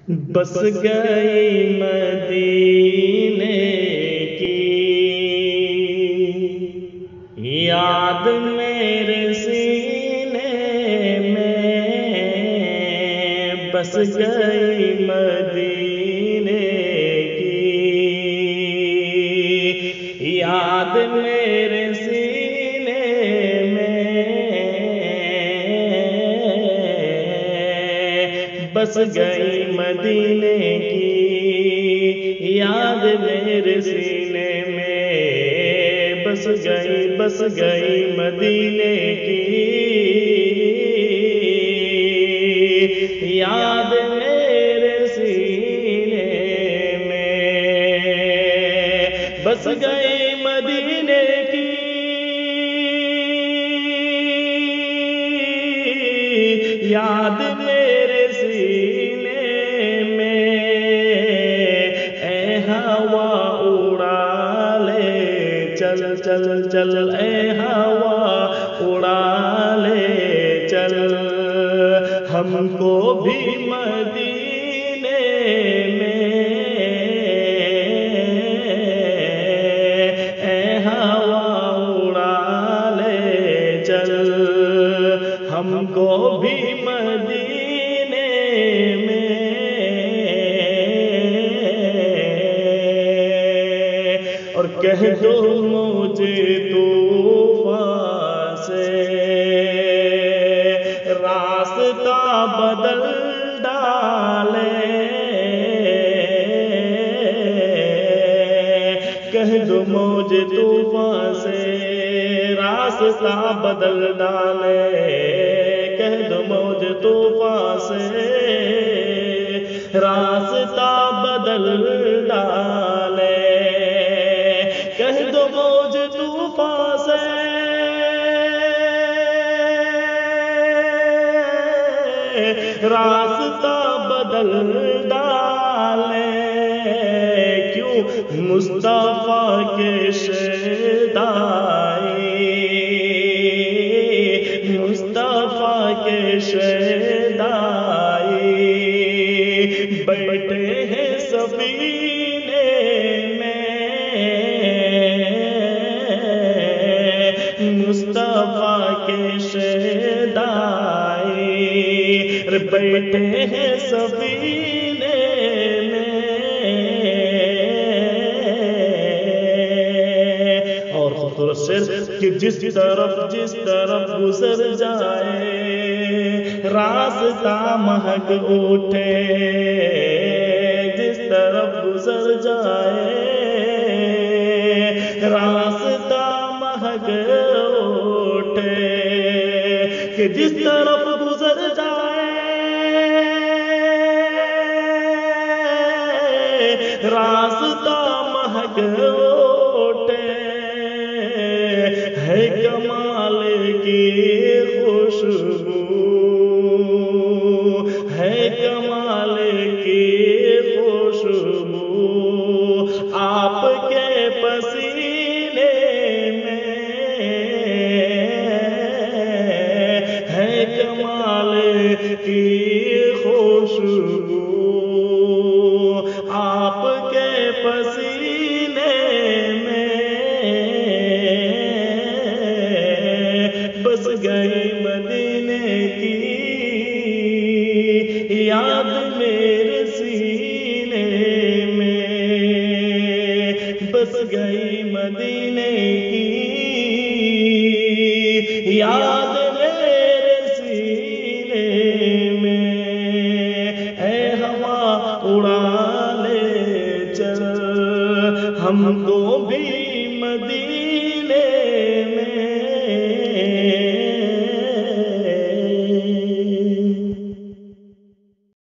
بس گئی مدینے کی یاد میرے سینے میں، بس گئی مدینے کی یاد میرے سینے میں، بس گئی مدینے کی یاد میرے سینے میں، بس گئی مدینے کی یاد میرے سینے میں، بس گئی مدینے کی یاد میرے سینے میں، اے ہوا اڑا لے چل چل چل، اے ہوا اڑا لے چل ہم کو بھی مدینے میں، اے ہوا اڑا لے چل ہم کو بھی مدینے میں، اور کہہ دو مجھے طوفان سے راستہ بدل ڈالے، کہہ دو مجھے طوفان سے راستہ بدل ڈالے، کہہ دو مجھے طوفان سے راستہ بدل ڈالے، کہہ دو مجھے طوفان سے راستہ بدل ڈالے، کیوں مصطفیٰ کے شیدائی، مصطفیٰ کے شیدائی بیٹھے ہیں سفینے میں، مصطفیٰ کے شیدائی بیٹھے ہیں سفینے میں، اور خوبصورت شعر کہ جس طرف گزر جائے راستہ مہک اٹھے، جس طرف گزر جائے راستہ مہک اٹھے، کہ جس طرف گزر جائے راستہ مہک اٹھے، ہے کمال کی خوشبو، ہے کمال کی خوشبو آپ کے پسینے میں، ہے کمال کی خوشبو آپ کے پسینے میں، بس گئی مدینے کی یاد میرے سینے میں، بس گئی مدینے کی یاد میرے سینے میں، اے ہوا اڑا لے چل ہم کو بھی